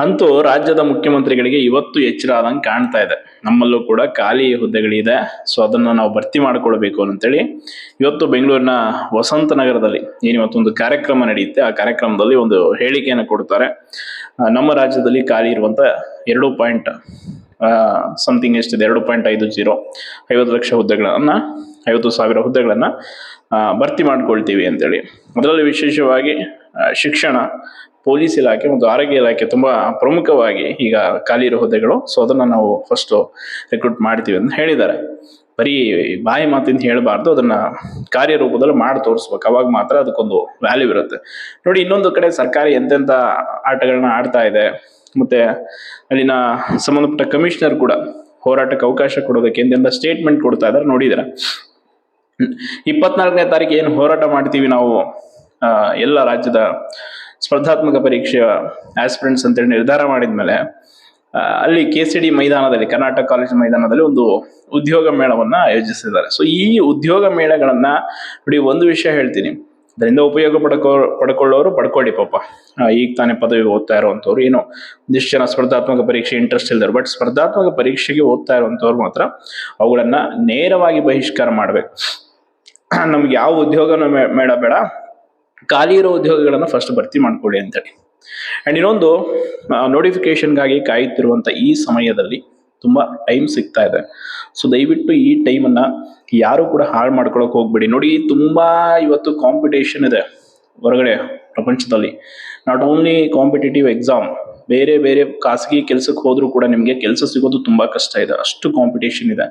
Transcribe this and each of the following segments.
ಅಂತೂ ರಾಜ್ಯದ ಮುಖ್ಯಮಂತ್ರಿಗಳಿಗೆ ಇವತ್ತು ಎಚ್ಚರ ಆದಂಗೆ ಕಾಣ್ತಾ ಇದೆ. ನಮ್ಮಲ್ಲೂ ಕೂಡ ಖಾಲಿ ಹುದ್ದೆಗಳಿದೆ, ಸೊ ಅದನ್ನ ನಾವು ಭರ್ತಿ ಮಾಡ್ಕೊಳ್ಬೇಕು ಅಂತೇಳಿ ಇವತ್ತು ಬೆಂಗಳೂರಿನ ವಸಂತ ನಗರದಲ್ಲಿ ಇವತ್ತೊಂದು ಕಾರ್ಯಕ್ರಮ ನಡೆಯುತ್ತೆ. ಆ ಕಾರ್ಯಕ್ರಮದಲ್ಲಿ ಒಂದು ಹೇಳಿಕೆಯನ್ನು ಕೊಡ್ತಾರೆ. ನಮ್ಮ ರಾಜ್ಯದಲ್ಲಿ ಖಾಲಿ ಇರುವಂತ 2 ಸಮಥಿಂಗ್ ಎಷ್ಟಿದೆ, 2.50 50 ಲಕ್ಷ ಹುದ್ದೆಗಳನ್ನ 50,000 ಹುದ್ದೆಗಳನ್ನ ಭರ್ತಿ ಮಾಡ್ಕೊಳ್ತೀವಿ ಅಂತೇಳಿ. ಅದರಲ್ಲಿ ವಿಶೇಷವಾಗಿ ಶಿಕ್ಷಣ, ಪೊಲೀಸ್ ಇಲಾಖೆ ಮತ್ತು ಆರೋಗ್ಯ ಇಲಾಖೆ ತುಂಬಾ ಪ್ರಮುಖವಾಗಿ ಈಗ ಖಾಲಿ ಇರೋ ಹುದ್ದೆಗಳು. ಸೊ ಅದನ್ನ ನಾವು ಫಸ್ಟ್ ರಿಕ್ರೂಟ್ ಮಾಡ್ತೀವಿ ಅಂತ ಹೇಳಿದ್ದಾರೆ. ಬರೀ ಬಾಯಿ ಮಾತಿಂದ ಹೇಳಬಾರ್ದು, ಅದನ್ನ ಕಾರ್ಯರೂಪದಲ್ಲಿ ಮಾಡಿ ತೋರಿಸ್ಬೇಕು. ಅವಾಗ ಮಾತ್ರ ಅದಕ್ಕೊಂದು ವ್ಯಾಲ್ಯೂ ಇರುತ್ತೆ. ನೋಡಿ, ಇನ್ನೊಂದು ಕಡೆ ಸರ್ಕಾರ ಎಂತೆಂತ ಆಟಗಳನ್ನ ಆಡ್ತಾ ಇದೆ. ಮತ್ತೆ ಅಲ್ಲಿನ ಸಂಬಂಧಪಟ್ಟ ಕಮಿಷನರ್ ಕೂಡ ಹೋರಾಟಕ್ಕೆ ಅವಕಾಶ ಕೊಡೋದಕ್ಕೆ ಎಂತೆಂತ ಸ್ಟೇಟ್ಮೆಂಟ್ ಕೊಡ್ತಾ ಇದಾರೆ ನೋಡಿದಾರೆ. 24ನೇ ತಾರೀಕು ಏನು ಹೋರಾಟ ಮಾಡ್ತೀವಿ ನಾವು, ಎಲ್ಲ ರಾಜ್ಯದ ಸ್ಪರ್ಧಾತ್ಮಕ ಪರೀಕ್ಷೆಯ ಆಸ್ಪಿರೆಂಟ್ಸ್ ಅಂತೇಳಿ ನಿರ್ಧಾರ ಮಾಡಿದ್ಮೇಲೆ ಅಲ್ಲಿ KCD ಮೈದಾನದಲ್ಲಿ, ಕರ್ನಾಟಕ ಕಾಲೇಜ್ ಮೈದಾನದಲ್ಲಿ ಒಂದು ಉದ್ಯೋಗ ಮೇಳವನ್ನ ಆಯೋಜಿಸಿದ್ದಾರೆ. ಸೊ ಈ ಉದ್ಯೋಗ ಮೇಳಗಳನ್ನ ನೋಡಿ, ಒಂದು ವಿಷಯ ಹೇಳ್ತೀನಿ, ಅದರಿಂದ ಉಪಯೋಗ ಪಡ್ಕೊಳ್ಳೋರು ಪಡ್ಕೊಳ್ಳಿ ಪಾಪ. ಈಗ ತಾನೇ ಪದವಿ ಓದ್ತಾ ಇರುವಂತವ್ರು, ಏನೋ ಒಂದಿಷ್ಟು ಜನ ಸ್ಪರ್ಧಾತ್ಮಕ ಪರೀಕ್ಷೆ ಇಂಟ್ರೆಸ್ಟ್ ಇಲ್ದಾರೆ, ಬಟ್ ಸ್ಪರ್ಧಾತ್ಮಕ ಪರೀಕ್ಷೆಗೆ ಓದ್ತಾ ಇರುವಂತವ್ರು ಮಾತ್ರ ಅವುಗಳನ್ನ ನೇರವಾಗಿ ಬಹಿಷ್ಕಾರ ಮಾಡ್ಬೇಕು. ನಮ್ಗೆ ಯಾವ ಉದ್ಯೋಗನ ಬೇಡ, ಖಾಲಿ ಇರೋ ಉದ್ಯೋಗಗಳನ್ನ ಫಸ್ಟ್ ಭರ್ತಿ ಮಾಡ್ಕೊಳ್ಳಿ ಅಂತೇಳಿ. ಅಂಡ್ ಇನ್ನೊಂದು, ನೋಟಿಫಿಕೇಶನ್ಗಾಗಿ ಕಾಯುತ್ತಿರುವಂತ ಈ ಸಮಯದಲ್ಲಿ ತುಂಬಾ ಟೈಮ್ ಸಿಗ್ತಾ ಇದೆ. ಸೊ ದಯವಿಟ್ಟು ಈ ಟೈಮನ್ನ ಯಾರು ಕೂಡ ಹಾಳು ಮಾಡ್ಕೊಳಕ್ ಹೋಗ್ಬೇಡಿ. ನೋಡಿ, ತುಂಬಾ ಇವತ್ತು ಕಾಂಪಿಟೇಷನ್ ಇದೆ ಹೊರಗಡೆ ಪ್ರಪಂಚದಲ್ಲಿ. ನಾಟ್ ಓನ್ಲಿ ಕಾಂಪಿಟೇಟಿವ್ ಎಕ್ಸಾಮ್, ಬೇರೆ ಬೇರೆ ಖಾಸಗಿ ಕೆಲ್ಸಕ್ಕೆ ಹೋದ್ರೂ ಕೂಡ ನಿಮ್ಗೆ ಕೆಲಸ ಸಿಗೋದು ತುಂಬಾ ಕಷ್ಟ ಇದೆ, ಅಷ್ಟು ಕಾಂಪಿಟೇಷನ್ ಇದೆ.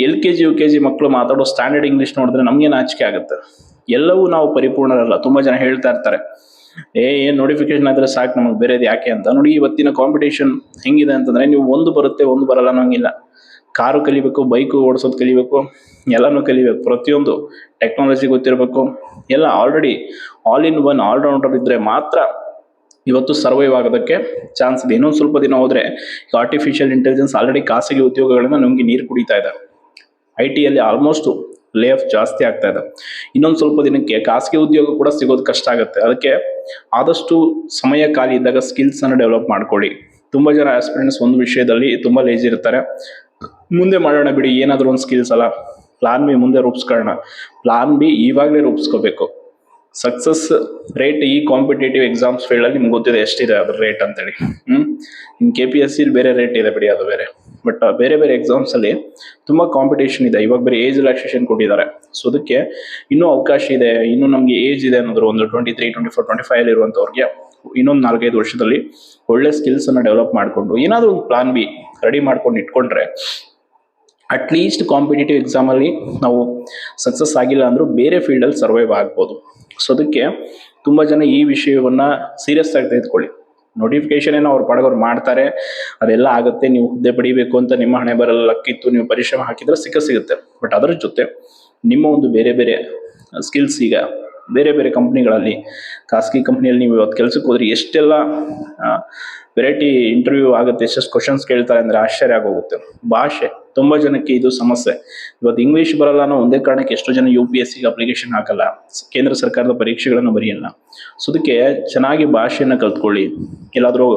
LKG UKG ಮಕ್ಕಳು ಮಾತಾಡೋ ಸ್ಟ್ಯಾಂಡರ್ಡ್ ಇಂಗ್ಲಿಷ್ ನೋಡಿದ್ರೆ ನಮ್ಗೆ ನಾಚಿಕೆ ಆಗುತ್ತೆ. ಎಲ್ಲವೂ ನಾವು ಪರಿಪೂರ್ಣರಲ್ಲ. ತುಂಬಾ ಜನ ಹೇಳ್ತಾ ಇರ್ತಾರೆ, ಏನ್ ನೋಟಿಫಿಕೇಶನ್ ಆದ್ರೆ ಸಾಕು ನಮಗೆ, ಬೇರೆದು ಯಾಕೆ ಅಂತ. ನೋಡಿ, ಇವತ್ತಿನ ಕಾಂಪಿಟೇಷನ್ ಹೆಂಗಿದೆ ಅಂತಂದ್ರೆ, ನೀವು ಒಂದು ಬರುತ್ತೆ ಒಂದು ಬರಲ್ಲ ಅನ್ನೋಂಗಿಲ್ಲ. ಕಾರು ಕಲಿಬೇಕು, ಬೈಕು ಓಡಿಸೋದು ಕಲಿಬೇಕು, ಎಲ್ಲಾನು ಕಲಿಬೇಕು. ಪ್ರತಿಯೊಂದು ಟೆಕ್ನಾಲಜಿ ಗೊತ್ತಿರಬೇಕು. ಎಲ್ಲ already all in one allrounder ಇದ್ರೆ ಮಾತ್ರ ಇವತ್ತು ಸರ್ವೈವ್ ಆಗೋದಕ್ಕೆ ಚಾನ್ಸ್ ಇದೆ. ಇನ್ನೊಂದು ಸ್ವಲ್ಪ ದಿನ ಹೋದ್ರೆ ಆರ್ಟಿಫಿಷಿಯಲ್ ಇಂಟೆಲಿಜೆನ್ಸ್ ಆಲ್ರೆಡಿ ಖಾಸಗಿ ಉದ್ಯೋಗಗಳನ್ನ ನಮ್ಗೆ ನೀರು ಕುಡಿತಾ ಇದೆ. IT ಯಲ್ಲಿ ಆಲ್ಮೋಸ್ಟ್ ಲೇ ಆಫ್ ಜಾಸ್ತಿ ಆಗ್ತಾ ಇದೆ. ಇನ್ನೊಂದು ಸ್ವಲ್ಪ ದಿನಕ್ಕೆ ಖಾಸಗಿ ಉದ್ಯೋಗ ಕೂಡ ಸಿಗೋದು ಕಷ್ಟ ಆಗುತ್ತೆ. ಅದಕ್ಕೆ ಆದಷ್ಟು ಸಮಯ ಖಾಲಿ ಇದ್ದಾಗ ಸ್ಕಿಲ್ಸ್ ಅನ್ನು ಡೆವಲಪ್ ಮಾಡ್ಕೊಳ್ಳಿ. ತುಂಬಾ ಜನ ಆಸ್ಪಿರೆಂಟ್ಸ್ ಒಂದು ವಿಷಯದಲ್ಲಿ ತುಂಬಾ ಲೇಜಿ ಇರ್ತಾರೆ. ಮುಂದೆ ಮಾಡೋಣ ಬಿಡಿ, ಏನಾದ್ರು ಒಂದು ಸ್ಕಿಲ್ಸ್ ಅಲ್ಲ, ಪ್ಲಾನ್ ಬಿ ಮುಂದೆ ರೂಪಿಸ್ಕೊಳ್ಳೋಣ. ಪ್ಲಾನ್ ಬಿ ಇವಾಗಲೇ ರೂಪಿಸ್ಕೋಬೇಕು. ಸಕ್ಸಸ್ ರೇಟ್ ಈ ಕಾಂಪಿಟೇಟಿವ್ ಎಕ್ಸಾಮ್ಸ್ ಫೀಲ್ಡ್ ಅಲ್ಲಿ ನಿಮ್ಗೆ ಗೊತ್ತಿದೆ ಎಷ್ಟಿದೆ ಅದ್ರ ರೇಟ್ ಅಂತೇಳಿ. ಇನ್ KPSC ಬೇರೆ ರೇಟ್ ಇದೆ ಬಿಡಿ, ಅದು ಬೇರೆ. ಬಟ್ ಬೇರೆ ಬೇರೆ ಎಕ್ಸಾಮ್ಸ್ ಅಲ್ಲಿ ತುಂಬಾ ಕಾಂಪಿಟೇಷನ್ ಇದೆ. ಇವಾಗ ಬೇರೆ ಏಜ್ ರಿಲ್ಯಾಕ್ಸೇಷನ್ ಕೊಟ್ಟಿದ್ದಾರೆ. ಸೊ ಅದಕ್ಕೆ ಇನ್ನೂ ಅವಕಾಶ ಇದೆ. ಇನ್ನು ನಮ್ಗೆ ಏಜ್ ಇದೆ ಅನ್ನೋದ್ರು ಒಂದು 23, 24, 25 ಅಲ್ಲಿ ಇರುವಂತವ್ರಿಗೆ ಇನ್ನೊಂದು 4-5 ವರ್ಷದಲ್ಲಿ ಒಳ್ಳೆ ಸ್ಕಿಲ್ಸ್ ಅನ್ನ ಡೆವಲಪ್ ಮಾಡ್ಕೊಂಡು ಏನಾದ್ರು ಒಂದು ಪ್ಲಾನ್ ಬಿ ರೆಡಿ ಮಾಡ್ಕೊಂಡು ಇಟ್ಕೊಂಡ್ರೆ ಅಟ್ಲೀಸ್ಟ್ ಕಾಂಪಿಟೇಟಿವ್ ಎಕ್ಸಾಮ್ ಅಲ್ಲಿ ನಾವು ಸಕ್ಸಸ್ ಆಗಿಲ್ಲ ಅಂದ್ರೂ ಬೇರೆ ಫೀಲ್ಡ್ ಅಲ್ಲಿ ಸರ್ವೈವ್ ಆಗ್ಬೋದು. ಸೊ ಅದಕ್ಕೆ ತುಂಬಾ ಜನ ಈ ವಿಷಯವನ್ನ ಸೀರಿಯಸ್ ಆಗಿ ತೆಗೆದುಕೊಳ್ಳಿ. ನೋಟಿಫಿಕೇಶನ್ ಏನೋ ಅವ್ರ ಪಾಡಗವ್ರು ಮಾಡ್ತಾರೆ, ಅದೆಲ್ಲ ಆಗುತ್ತೆ. ನೀವು ಹುದ್ದೆ ಪಡಿಬೇಕು ಅಂತ ನಿಮ್ಮ ಹಣೆ ಬರಲ್ಲ ಲಕ್ಕಿತ್ತು, ನೀವು ಪರಿಶ್ರಮ ಹಾಕಿದ್ರೆ ಸಿಗುತ್ತೆ. ಬಟ್ ಅದರ ಜೊತೆ ನಿಮ್ಮ ಒಂದು ಬೇರೆ ಬೇರೆ ಸ್ಕಿಲ್ಸ್, ಈಗ ಬೇರೆ ಬೇರೆ ಕಂಪ್ನಿಗಳಲ್ಲಿ, ಖಾಸಗಿ ಕಂಪ್ನಿಯಲ್ಲಿ ನೀವು ಇವತ್ತು ಕೆಲ್ಸಕ್ಕೆ ಹೋದ್ರೆ ಎಷ್ಟೆಲ್ಲ ವೆರೈಟಿ ಇಂಟರ್ವ್ಯೂ ಆಗುತ್ತೆ, ಎಷ್ಟೆಷ್ಟು ಕ್ವಶನ್ಸ್ ಕೇಳ್ತಾರೆ ಅಂದ್ರೆ ಆಶ್ಚರ್ಯ ಆಗೋಗುತ್ತೆ. ಭಾಷೆ ತುಂಬಾ ಜನಕ್ಕೆ ಇದು ಸಮಸ್ಯೆ. ಇವತ್ತು ಇಂಗ್ಲಿಷ್ ಬರಲ್ಲ ಅನ್ನೋ ಒಂದೇ ಕಾರಣಕ್ಕೆ ಎಷ್ಟೋ ಜನ UPSC ಅಪ್ಲಿಕೇಶನ್ ಹಾಕಲ್ಲ, ಕೇಂದ್ರ ಸರ್ಕಾರದ ಪರೀಕ್ಷೆಗಳನ್ನು ಬರೆಯಲ್ಲ. ಸೊ ಅದಕ್ಕೆ ಚೆನ್ನಾಗಿ ಭಾಷೆಯನ್ನ ಕಲ್ತ್ಕೊಳ್ಳಿ. ಎಲ್ಲಾದ್ರೂ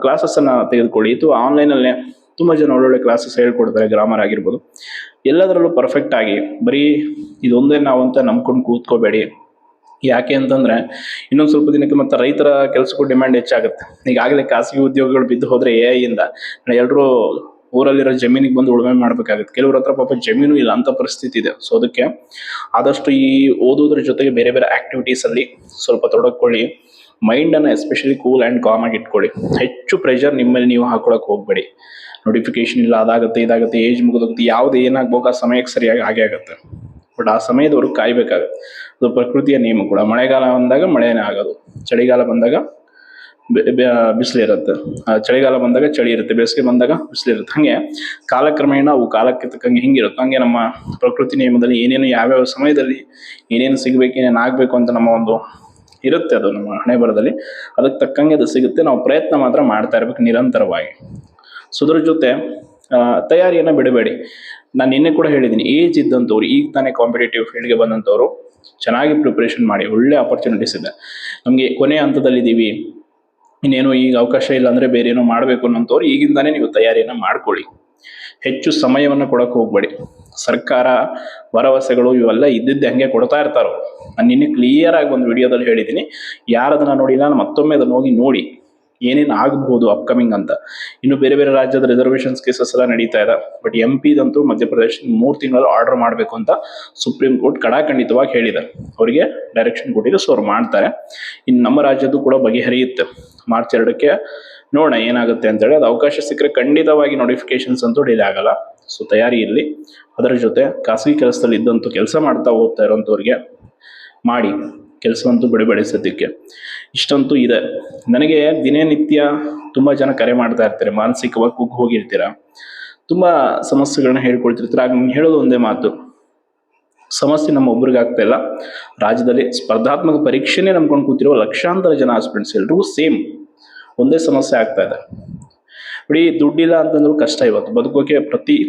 ಕ್ಲಾಸಸ್ ಅನ್ನ ತೆಗೆದುಕೊಳ್ಳಿ. ಇದು ಆನ್ಲೈನ್ ಅಲ್ಲೇ ತುಂಬಾ ಜನ ಒಳ್ಳೊಳ್ಳೆ ಕ್ಲಾಸಸ್ ಹೇಳ್ಕೊಡ್ತಾರೆ, ಗ್ರಾಮರ್ ಆಗಿರ್ಬೋದು. ಎಲ್ಲದರಲ್ಲೂ ಪರ್ಫೆಕ್ಟ್ ಆಗಿ, ಬರೀ ಇದೊಂದೇ ನಾವು ಅಂತ ನಂಬ್ಕೊಂಡು ಕೂತ್ಕೋಬೇಡಿ. ಯಾಕೆ ಅಂತಂದ್ರೆ ಇನ್ನೊಂದು ಸ್ವಲ್ಪ ದಿನಕ್ಕೆ ಮತ್ತೆ ರೈತರ ಕೆಲಸಕ್ಕೂ ಡಿಮ್ಯಾಂಡ್ ಹೆಚ್ಚಾಗುತ್ತೆ. ಈಗಾಗಲೇ ಖಾಸಗಿ ಉದ್ಯೋಗಗಳು ಬಿದ್ದು ಹೋದ್ರೆ AI ಇಂದ ಎಲ್ಲರೂ ಊರಲ್ಲಿರೋ ಜಮೀನಿಗೆ ಬಂದು ಉಳುಮೆ ಮಾಡ್ಬೇಕಾಗುತ್ತೆ. ಕೆಲವ್ರ ಹತ್ರ ಪಾಪ ಜಮೀನು ಇಲ್ಲ ಅಂತ ಪರಿಸ್ಥಿತಿ ಇದೆ. ಸೊ ಅದಕ್ಕೆ ಆದಷ್ಟು ಈ ಓದೋದ್ರ ಜೊತೆಗೆ ಬೇರೆ ಬೇರೆ ಆಕ್ಟಿವಿಟೀಸ್ ಅಲ್ಲಿ ಸ್ವಲ್ಪ ತೊಡಕೊಳ್ಳಿ. ಮೈಂಡ್ ಅನ್ನ ಎಸ್ಪೆಷಲಿ ಕೂಲ್ ಅಂಡ್ ಕಾಮ್ ಆಗಿ ಇಟ್ಕೊಳ್ಳಿ. ಹೆಚ್ಚು ಪ್ರೆಷರ್ ನಿಮ್ಮಲ್ಲಿ ನೀವು ಹಾಕೊಳಕ್ ಹೋಗ್ಬೇಡಿ. ನೋಟಿಫಿಕೇಶನ್ ಇಲ್ಲ, ಅದಾಗುತ್ತೆ ಇದಾಗುತ್ತೆ, ಏಜ್ ಮುಗಿದೋಗುತ್ತೆ, ಯಾವ್ದು ಏನಾಗ್ಬೇಕು ಆ ಸಮಯಕ್ಕೆ ಸರಿಯಾಗಿ ಹಾಗೆ ಆಗುತ್ತೆ. ಬಟ್ ಆ ಸಮಯದವರೆಗೂ ಕಾಯ್ಬೇಕಾಗುತ್ತೆ. ಅದು ಪ್ರಕೃತಿಯ ನಿಯಮ ಕೂಡ. ಮಳೆಗಾಲ ಬಂದಾಗ ಮಳೆನೇ ಆಗೋದು, ಚಳಿಗಾಲ ಬಂದಾಗ ಬಿಸಿಲಿರುತ್ತೆ, ಚಳಿಗಾಲ ಬಂದಾಗ ಚಳಿ ಇರುತ್ತೆ, ಬೇಸಿಗೆ ಬಂದಾಗ ಬಿಸಿಲಿರುತ್ತೆ. ಹಂಗೆ ಕಾಲಕ್ರಮೇಣ ಅವು ಕಾಲಕ್ಕೆ ತಕ್ಕಂಗೆ ಹಿಂಗಿರುತ್ತೆ. ಹಂಗೆ ನಮ್ಮ ಪ್ರಕೃತಿ ನಿಯಮದಲ್ಲಿ ಏನೇನು ಯಾವ್ಯಾವ ಸಮಯದಲ್ಲಿ ಏನೇನು ಸಿಗ್ಬೇಕು, ಏನೇನು ಆಗ್ಬೇಕು ಅಂತ ನಮ್ಮ ಒಂದು ಇರುತ್ತೆ, ಅದು ನಮ್ಮ ಹಣೆ ಬರದಲ್ಲಿ. ಅದಕ್ಕೆ ತಕ್ಕಂಗೆ ಅದು ಸಿಗುತ್ತೆ. ನಾವು ಪ್ರಯತ್ನ ಮಾತ್ರ ಮಾಡ್ತಾ ಇರ್ಬೇಕು ನಿರಂತರವಾಗಿ. ಸೊ ಅದ್ರ ಜೊತೆ ತಯಾರಿಯನ್ನ ಬಿಡಬೇಡಿ. ನಾನು ನಿನ್ನೆ ಕೂಡ ಹೇಳಿದ್ದೀನಿ, ಏಜ್ ಇದ್ದಂಥವ್ರು, ಈಗ ತಾನೇ ಕಾಂಪಿಟೇಟಿವ್ ಫೀಲ್ಡ್ಗೆ ಬಂದಂಥವ್ರು ಚೆನ್ನಾಗಿ ಪ್ರಿಪ್ರೇಷನ್ ಮಾಡಿ. ಒಳ್ಳೆ ಆಪರ್ಚುನಿಟೀಸ್ ಇದೆ. ನಮಗೆ ಕೊನೆ ಹಂತದಲ್ಲಿದ್ದೀವಿ, ಇನ್ನೇನು ಈಗ ಅವಕಾಶ ಇಲ್ಲ ಅಂದರೆ ಬೇರೆ ಏನೋ ಮಾಡಬೇಕು ಅನ್ನೋಂಥವ್ರು ಈಗಿಂದಾನೇ ನೀವು ತಯಾರಿಯನ್ನು ಮಾಡ್ಕೊಳ್ಳಿ. ಹೆಚ್ಚು ಸಮಯವನ್ನು ಕೊಡಕ್ಕೆ ಹೋಗ್ಬೇಡಿ. ಸರ್ಕಾರ ಭರವಸೆಗಳು ಇವೆಲ್ಲ ಇದ್ದಿದ್ದೆ ಹಂಗೆ ಕೊಡ್ತಾ ಇರ್ತಾರೋ. ನಾನು ನಿನ್ನೆ ಕ್ಲಿಯರ್ ಆಗಿ ಒಂದು ವಿಡಿಯೋದಲ್ಲಿ ಹೇಳಿದ್ದೀನಿ. ಯಾರದನ್ನ ನೋಡಿಲ್ಲ ನಾನು ಮತ್ತೊಮ್ಮೆ ಅದನ್ನು ಹೋಗಿ ನೋಡಿ ಏನೇನು ಆಗಬಹುದು ಅಪ್ಕಮಿಂಗ್ ಅಂತ. ಇನ್ನು ಬೇರೆ ಬೇರೆ ರಾಜ್ಯದ ರಿಸರ್ವೇಷನ್ಸ್ ಕೇಸಸ್ ಎಲ್ಲ ನಡೀತಾ ಇದೆ. ಬಟ್ MP ಮಧ್ಯಪ್ರದೇಶ 3 ತಿಂಗಳಲ್ಲಿ ಆರ್ಡರ್ ಮಾಡಬೇಕು ಅಂತ ಸುಪ್ರೀಂ ಕೋರ್ಟ್ ಕಡಾಖಂಡಿತವಾಗಿ ಹೇಳಿದೆ. ಅವರಿಗೆ ಡೈರೆಕ್ಷನ್ ಕೊಟ್ಟಿದೆ. ಸೊ ಅವ್ರು ಮಾಡ್ತಾರೆ. ಇನ್ನು ನಮ್ಮ ರಾಜ್ಯದ್ದು ಕೂಡ ಬಗೆಹರಿಯುತ್ತೆ. ಮಾರ್ಚ್ 2ಕ್ಕೆ ನೋಡೋಣ ಏನಾಗುತ್ತೆ ಅಂತೇಳಿ. ಅದು ಅವಕಾಶ ಸಿಕ್ಕರೆ ಖಂಡಿತವಾಗಿ ನೋಟಿಫಿಕೇಶನ್ಸ್ ಅಂತೂ ಡಿಲೇ ಆಗಲ್ಲ. ಸೊ ತಯಾರಿ ಇರಲಿ. ಅದರ ಜೊತೆ ಖಾಸಗಿ ಕೆಲಸದಲ್ಲಿ ಇದ್ದಂತೂ ಕೆಲಸ ಮಾಡ್ತಾ ಹೋಗ್ತಾ ಇರೋಂಥವ್ರಿಗೆ ಮಾಡಿ ಕೆಲಸವಂತೂ ಬಿಡಬೇಡಿ ಸದ್ಯಕ್ಕೆ. ಇಷ್ಟಂತೂ ಇದೆ. ನನಗೆ ದಿನನಿತ್ಯ ತುಂಬ ಜನ ಕರೆ ಮಾಡ್ತಾ ಇರ್ತಾರೆ. ಮಾನಸಿಕವಾಗಿ ಕುಗ್ಗಿ ಹೋಗಿರ್ತೀರ, ತುಂಬ ಸಮಸ್ಯೆಗಳನ್ನ ಹೇಳ್ಕೊಳ್ತಿರ್ತೀರ. ಆಗ ನಾನು ಹೇಳೋದು ಒಂದೇ ಮಾತು, ಸಮಸ್ಯೆ ನಮ್ಮ ಒಬ್ರಿಗೆ ಆಗ್ತಾ ಇಲ್ಲ. ರಾಜ್ಯದಲ್ಲಿ ಸ್ಪರ್ಧಾತ್ಮಕ ಪರೀಕ್ಷೆನೇ ನಂಬ್ಕೊಂಡು ಕೂತಿರೋ ಲಕ್ಷಾಂತರ ಜನ ಆಸ್ಪಿರೆಂಟ್ಸ್ ಎಲ್ರಿಗೂ ಸೇಮ್ ಒಂದೇ ಸಮಸ್ಯೆ ಆಗ್ತಾ ಇದೆ. ಬಿಡಿ, ದುಡ್ಡಿಲ್ಲ ಅಂತಂದ್ರೂ ಕಷ್ಟ. ಇವತ್ತು ಬದುಕೋಕೆ ಪ್ರತಿ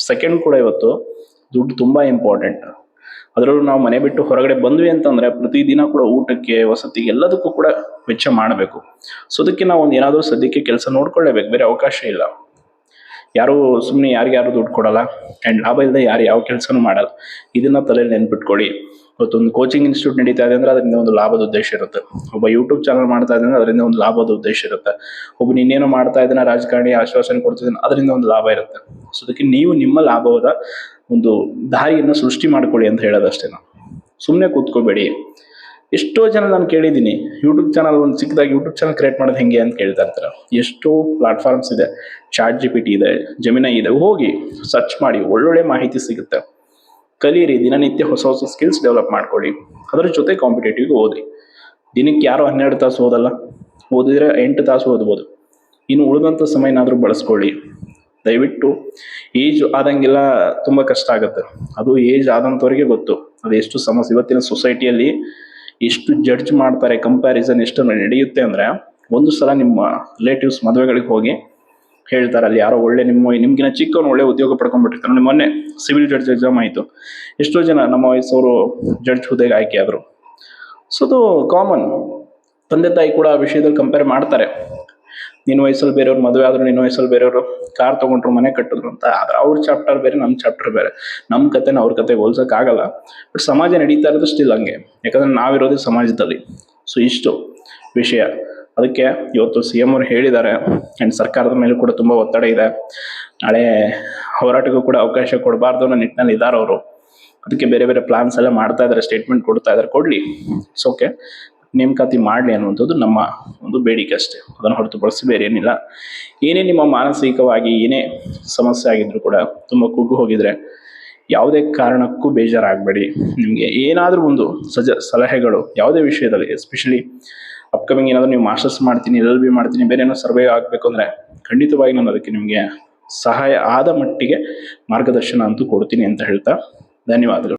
ಸೆಕೆಂಡ್ ಕೂಡ ಇವತ್ತು ದುಡ್ಡು ತುಂಬ ಇಂಪಾರ್ಟೆಂಟ್. ಅದರಲ್ಲೂ ನಾವು ಮನೆ ಬಿಟ್ಟು ಹೊರಗಡೆ ಬಂದ್ವಿ ಅಂತಂದ್ರೆ ಪ್ರತಿದಿನ ಕೂಡ ಊಟಕ್ಕೆ, ವಸತಿಗೆ, ಎಲ್ಲದಕ್ಕೂ ಕೂಡ ವೆಚ್ಚ ಮಾಡಬೇಕು. ಸೊ ಅದಕ್ಕೆ ನಾವು ಒಂದು ಏನಾದರೂ ಸದ್ಯಕ್ಕೆ ಕೆಲಸ ನೋಡ್ಕೊಳ್ಳೇಬೇಕು. ಬೇರೆ ಅವಕಾಶ ಇಲ್ಲ. ಯಾರು ಸುಮ್ಮನೆ ಯಾರಿಗ್ಯಾರು ದುಡ್ಡು ಕೊಡಲ್ಲ ಆ್ಯಂಡ್ ಲಾಭ ಇಲ್ಲದೆ ಯಾರು ಯಾವ ಕೆಲಸನೂ ಮಾಡಲ್ಲ. ಇದನ್ನ ತಲೆಯಲ್ಲಿ ನೆನ್ಪಿಟ್ಕೊಳ್ಳಿ. ಇವತ್ತೊಂದು ಕೋಚಿಂಗ್ ಇನ್ಸ್ಟಿಟ್ಯೂಟ್ ನಡೀತಾ ಇದೆ ಅಂದ್ರೆ ಅದರಿಂದ ಒಂದು ಲಾಭದ ಉದ್ದೇಶ ಇರುತ್ತೆ. ಒಬ್ಬ ಯೂಟ್ಯೂಬ್ ಚಾನಲ್ ಮಾಡ್ತಾ ಇದ್ದಾನೆ ಅದರಿಂದ ಒಂದು ಲಾಭದ ಉದ್ದೇಶ ಇರುತ್ತೆ. ಒಬ್ಬ ಇನ್ನೇನೋ ಮಾಡ್ತಾ ಇದ್ದಾನೆ, ರಾಜಕಾರಣಿ ಆಶ್ವಾಸನೆ ಕೊಡ್ತಿದ್ದಾನೆ, ಅದರಿಂದ ಒಂದು ಲಾಭ ಇರುತ್ತೆ. ಸೊ ಅದಕ್ಕೆ ನೀವು ನಿಮ್ಮ ಲಾಭದ ಒಂದು ದಾರಿಯನ್ನು ಸೃಷ್ಟಿ ಮಾಡ್ಕೊಳ್ಳಿ ಅಂತ ಹೇಳೋದಷ್ಟೇ. ನಾವು ಸುಮ್ಮನೆ ಕೂತ್ಕೋಬೇಡಿ. ಎಷ್ಟೋ ಜನ ನಾನು ಕೇಳಿದ್ದೀನಿ, ಯೂಟ್ಯೂಬ್ ಚಾನಲ್ ಒಂದು ಚಿಕ್ಕದಾಗಿ ಯೂಟ್ಯೂಬ್ ಚಾನಲ್ ಕ್ರಿಯೇಟ್ ಮಾಡೋದು ಹೆಂಗೆ ಅಂತ ಕೇಳ್ತಾ ಇರ್ತಾರೆ. ಎಷ್ಟೋ ಪ್ಲಾಟ್ಫಾರ್ಮ್ಸ್ ಇದೆ. ChatGPT ಇದೆ, ಜೆಮಿನೈ ಇದೆ. ಹೋಗಿ ಸರ್ಚ್ ಮಾಡಿ, ಒಳ್ಳೊಳ್ಳೆ ಮಾಹಿತಿ ಸಿಗುತ್ತೆ. ಕಲೀರಿ. ದಿನನಿತ್ಯ ಹೊಸ ಹೊಸ ಸ್ಕಿಲ್ಸ್ ಡೆವಲಪ್ ಮಾಡ್ಕೊಳ್ಳಿ. ಅದರ ಜೊತೆ ಕಾಂಪಿಟೇಟಿವ್ಗೆ ಓದಿ. ದಿನಕ್ಕೆ ಯಾರು 12 ತಾಸು ಓದಲ್ಲ. ಓದಿದ್ರೆ 8 ತಾಸು ಓದ್ಬೋದು. ಇನ್ನು ಉಳಿದಂಥ ಸಮಯನಾದರೂ ಬಳಸ್ಕೊಳ್ಳಿ. ದಯವಿಟ್ಟು ಏಜ್ ಆದಂಗೆಲ್ಲ ತುಂಬ ಕಷ್ಟ ಆಗುತ್ತೆ. ಅದು ಏಜ್ ಆದಂಥವ್ರಿಗೆ ಗೊತ್ತು ಅದು ಎಷ್ಟು ಸಮಸ್ಯೆ. ಇವತ್ತಿನ ಸೊಸೈಟಿಯಲ್ಲಿ ಎಷ್ಟು ಜಡ್ಜ್ ಮಾಡ್ತಾರೆ, ಕಂಪ್ಯಾರಿಸನ್ ಎಷ್ಟು ನಡೆಯುತ್ತೆ ಅಂದರೆ, ಒಂದು ಸಲ ನಿಮ್ಮ ರಿಲೇಟಿವ್ಸ್ ಮದುವೆಗಳಿಗೆ ಹೋಗಿ ಹೇಳ್ತಾರೆ, ಅಲ್ಲಿ ಯಾರೋ ಒಳ್ಳೆ ನಿಮ್ಗಿನ ಚಿಕ್ಕವನು ಒಳ್ಳೆ ಉದ್ಯೋಗ ಪಡ್ಕೊಂಡ್ಬಿಟ್ಟಿರ್ತಾರೆ. ಮೊನ್ನೆ ಸಿವಿಲ್ ಜಡ್ಜ್ ಎಕ್ಸಾಮ್ ಆಯಿತು. ಎಷ್ಟೋ ಜನ ನಮ್ಮ ವಯಸ್ಸವರು ಜಡ್ಜ್ ಹುದ್ದೆಗೆ ಆಯ್ಕೆ ಆದರು. ಸೊ ಅದು ಕಾಮನ್. ತಂದೆ ತಾಯಿ ಕೂಡ ಆ ವಿಷಯದಲ್ಲಿ ಕಂಪೇರ್ ಮಾಡ್ತಾರೆ. ನಿನ್ನ ವಯಸ್ಸಲ್ಲಿ ಬೇರೆಯವ್ರು ಮದುವೆ ಆದರೂ, ನಿನ್ನ ವಯಸ್ಸಲ್ಲಿ ಬೇರೆಯವರು ಕಾರ್ ತೊಗೊಂಡ್ರು, ಮನೆ ಕಟ್ಟಿದ್ರು ಅಂತ. ಆದರೆ ಅವ್ರ ಚಾಪ್ಟರ್ ಬೇರೆ, ನಮ್ಮ ಚಾಪ್ಟರ್ ಬೇರೆ. ನಮ್ಮ ಕತೆನ ಅವ್ರ ಕತೆ ಹೋಲ್ಸೋಕ್ಕಾಗಲ್ಲ. ಬಟ್ ಸಮಾಜ ನಡೀತಾ ಇರೋದು ಸ್ಟಿಲ್ ಹಂಗೆ. ಯಾಕಂದರೆ ನಾವಿರೋದೇ ಸಮಾಜದಲ್ಲಿ. ಸೊ ಇಷ್ಟು ವಿಷಯ. ಅದಕ್ಕೆ ಇವತ್ತು CM ಅವರು ಹೇಳಿದ್ದಾರೆ. ಆ್ಯಂಡ್ ಸರ್ಕಾರದ ಮೇಲೆ ಕೂಡ ತುಂಬ ಒತ್ತಡ ಇದೆ. ನಾಳೆ ಹೋರಾಟಕ್ಕೂ ಕೂಡ ಅವಕಾಶ ಕೊಡಬಾರ್ದು ಅನ್ನೋ ನಿಟ್ಟಿನಲ್ಲಿ ಇದ್ದಾರೆ ಅವರು. ಅದಕ್ಕೆ ಬೇರೆ ಬೇರೆ ಪ್ಲಾನ್ಸ್ ಎಲ್ಲ ಮಾಡ್ತಾ ಇದ್ದಾರೆ, ಸ್ಟೇಟ್ಮೆಂಟ್ ಕೊಡ್ತಾ ಇದ್ದಾರೆ. ಕೊಡಲಿ, ಇಟ್ಸ್ ಓಕೆ. ನೇಮಕಾತಿ ಮಾಡಲಿ ಅನ್ನುವಂಥದ್ದು ನಮ್ಮ ಒಂದು ಬೇಡಿಕೆ ಅಷ್ಟೇ. ಅದನ್ನು ಹೊರತುಪಡಿಸಿ ಬೇರೆ ಏನಿಲ್ಲ. ಏನೇ ನಿಮ್ಮ ಮಾನಸಿಕವಾಗಿ ಏನೇ ಸಮಸ್ಯೆ ಆಗಿದ್ರು ಕೂಡ, ತುಂಬ ಕುಗ್ಗು ಹೋಗಿದ್ರೆ ಯಾವುದೇ ಕಾರಣಕ್ಕೂ ಬೇಜಾರಾಗಬೇಡಿ. ನಿಮಗೆ ಏನಾದರೂ ಒಂದು ಸಲಹೆಗಳು ಯಾವುದೇ ವಿಷಯದಲ್ಲಿ, ಎಸ್ಪೆಷಲಿ ಅಪ್ಕಮಿಂಗ್ ಏನಾದರೂ ನೀವು ಮಾಸ್ಟರ್ಸ್ ಮಾಡ್ತೀನಿ, LLB ಮಾಡ್ತೀನಿ, ಬೇರೆ ಏನೋ ಸರ್ವೆ ಆಗಬೇಕು ಅಂದರೆ ಖಂಡಿತವಾಗಿ ನಾನು ಅದಕ್ಕೆ ನಿಮಗೆ ಸಹಾಯ ಆದ ಮಟ್ಟಿಗೆ ಮಾರ್ಗದರ್ಶನ ಅಂತೂ ಕೊಡ್ತೀನಿ ಅಂತ ಹೇಳ್ತಾ ಧನ್ಯವಾದಗಳು.